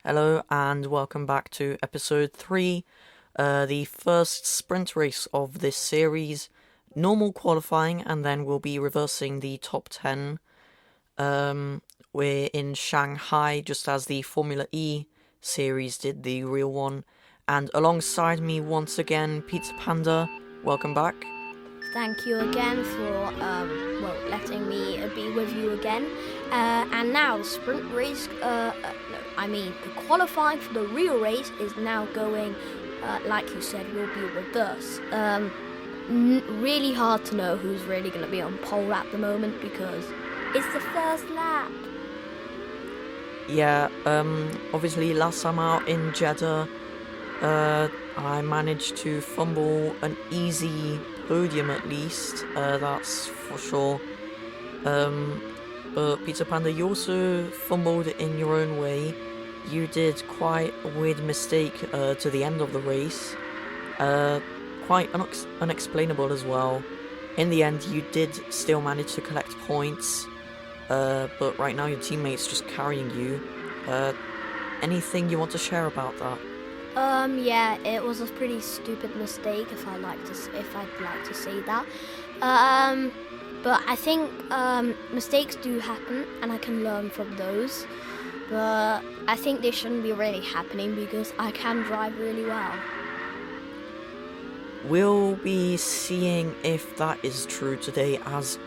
Hello and welcome back to episode 3, the first sprint race of this series. Normal qualifying, and then we'll be reversing the top 10. We're in Shanghai, just as the Formula E series did, the real one. And alongside me once again, Pizzapanda. Welcome back. Thank you again for letting me be with you again. And now the sprint race, the qualifying for the real race is now going, like you said, will be reverse. Really hard to know who's really going to be on pole at the moment because it's the first lap. Yeah, obviously last time out in Jeddah, I managed to fumble an easy podium at least, that's for sure. But Pizzapanda, you also fumbled in your own way. You did quite a weird mistake to the end of the race, quite unexplainable as well. In the end, you did still manage to collect points, but right now your teammate's just carrying you. Anything you want to share about that? Yeah, it was a pretty stupid mistake if I'd like to say that. But I think mistakes do happen and I can learn from those. But I think they shouldn't be really happening because I can drive really well. We'll be seeing if that is true today, as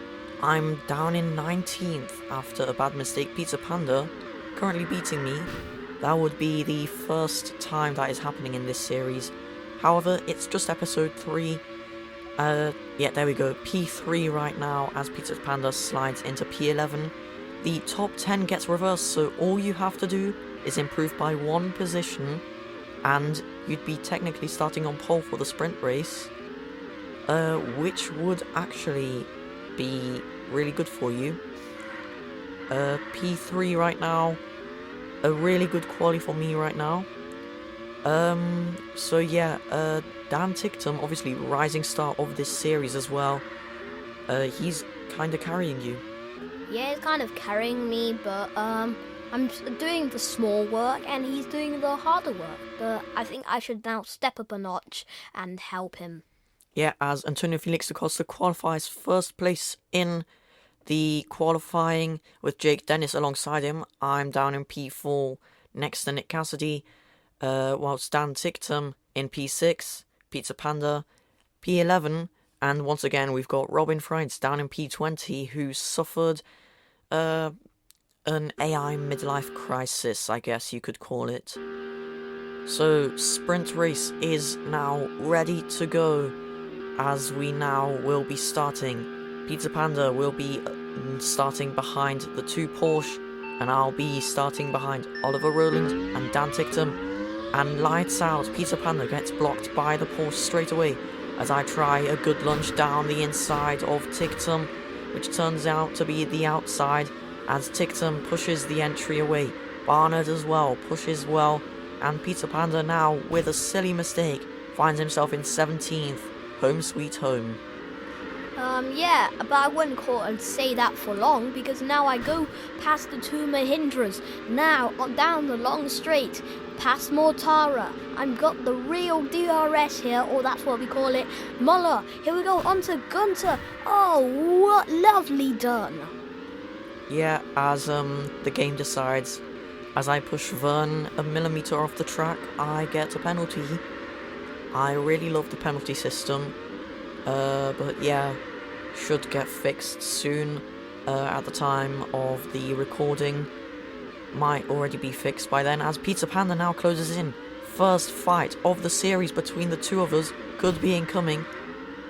I'm down in 19th after a bad mistake. Pizzapanda currently beating me. That would be the first time that is happening in this series. However, it's just episode 3. Yeah, there we go. P3 right now as Pizzapanda slides into P11. The top 10 gets reversed, so all you have to do is improve by 1 position, and you'd be technically starting on pole for the sprint race, which would actually be really good for you. P3 right now. A really good quali for me right now. So yeah, Dan Ticktum, obviously rising star of this series as well. He's kind of carrying you. Yeah, he's kind of carrying me, but I'm doing the small work and he's doing the harder work. But I think I should now step up a notch and help him. Yeah, as Antonio Felix da Costa qualifies first place in the qualifying with Jake Dennis alongside him. I'm down in P4 next to Nick Cassidy, whilst Dan Ticktum in P6, Pizzapanda P11, and once again we've got Robin Freitz down in P20, who suffered an AI midlife crisis, I guess you could call it. So sprint race is now ready to go, as we now will be starting. Pizzapanda will be starting behind the 2 Porsche, and I'll be starting behind Oliver Rowland and Dan Ticktum. And lights out, Pizzapanda gets blocked by the Porsche straight away as I try a good lunge down the inside of Ticktum, which turns out to be the outside as Ticktum pushes the entry away. Barnard as well pushes well, and Pizzapanda now, with a silly mistake, finds himself in 17th. Home sweet home. Yeah, but I wouldn't call and say that for long because now I go past the 2 Mahindras, now on down the long straight, past Mortara. I've got the real DRS here, or that's what we call it, Muller. Here we go, onto Gunter. Oh, what lovely done. Yeah, as the game decides, as I push Vern a millimeter off the track, I get a penalty. I really love the penalty system. But yeah, should get fixed soon. At the time of the recording, might already be fixed by then, as Pizzapanda now closes in. First fight of the series between the 2 of us could be incoming,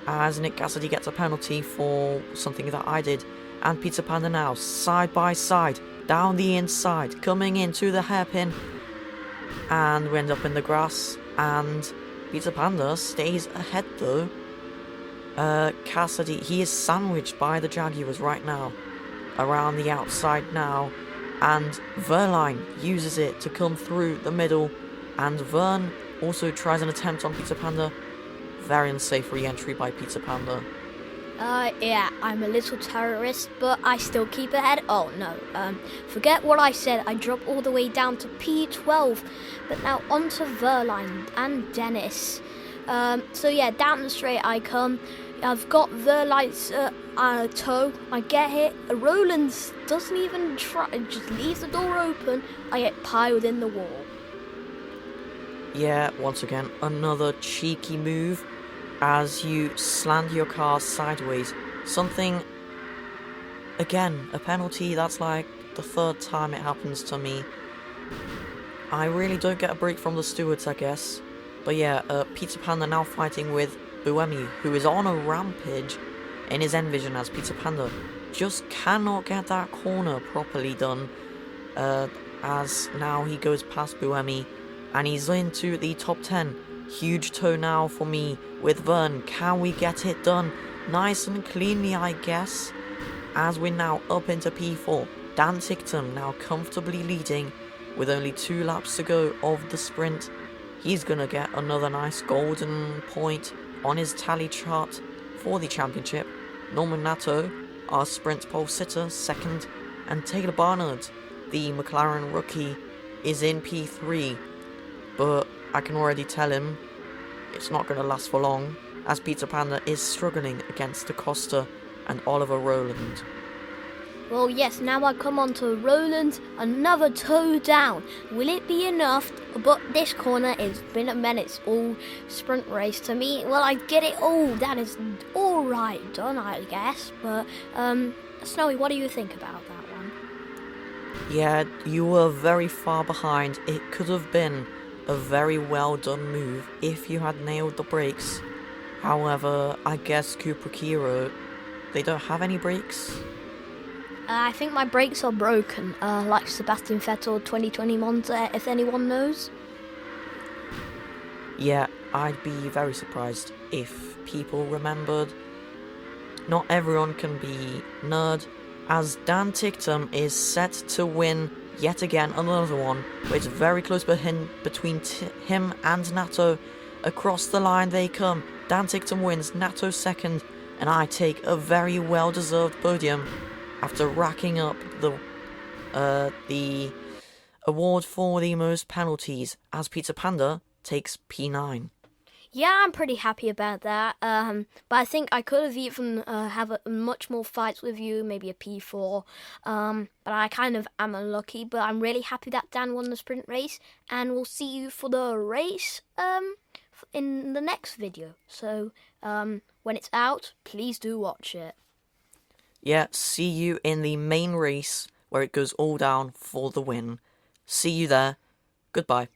as Nick Cassidy gets a penalty for something that I did. And Pizzapanda now side by side down the inside, coming into the hairpin, and we end up in the grass. And Pizzapanda stays ahead though. Cassidy, he is sandwiched by the Jaguars right now, around the outside now, and Verline uses it to come through the middle, and Vern also tries an attempt on Pizzapanda. Very unsafe re-entry by Pizzapanda. Yeah, I'm a little terrorist, but I still keep ahead. Oh no, forget what I said. I dropped all the way down to P12, but now on to Verline and Dennis. So yeah, down the straight I come. I've got Verline's toe. I get hit. Roland doesn't even try. Just leaves the door open. I get piled in the wall. Yeah, once again, another cheeky move as you slant your car sideways. Something, again, a penalty. That's like the third time it happens to me. I really don't get a break from the stewards, I guess. But yeah, Pizzapanda now fighting with Buemi, who is on a rampage in his Envision as Pizzapanda just cannot get that corner properly done. As now he goes past Buemi and he's into the top 10. Huge toe now for me with Vern. Can we get it done nice and cleanly, I guess? As we're now up into P4. Dan Ticktum now comfortably leading with only 2 laps to go of the sprint. He's gonna get another nice golden point on his tally chart for the championship. Norman Nato, our sprint pole sitter, second, and Taylor Barnard, the McLaren rookie, is in P3. But I can already tell him it's not going to last for long, as Pizzapanda is struggling against DaCosta and Oliver Rowland. Well, yes, now I come on to Roland, another toe down. Will it be enough? But this corner has been a menace all sprint race to me. Well, I get it all. That is all right done, I guess. But, Snowy, what do you think about that one? Yeah, you were very far behind. It could have been a very well done move if you had nailed the brakes. However, I guess Cupra Kiro, they don't have any brakes. I think my brakes are broken, like Sebastian Vettel 2020 Monza, if anyone knows. Yeah, I'd be very surprised if people remembered. Not everyone can be nerd, as Dan Ticktum is set to win yet again another one, but it's very close between him and Nato. Across the line they come. Dan Ticktum wins, Nato second, and I take a very well-deserved podium after racking up the award for the most penalties, as Pizzapanda takes P9. Yeah, I'm pretty happy about that. But I think I could have even have much more fights with you, maybe a P4. But I kind of am unlucky. But I'm really happy that Dan won the sprint race, and we'll see you for the race in the next video. So when it's out, please do watch it. Yeah, see you in the main race where it goes all down for the win. See you there. Goodbye.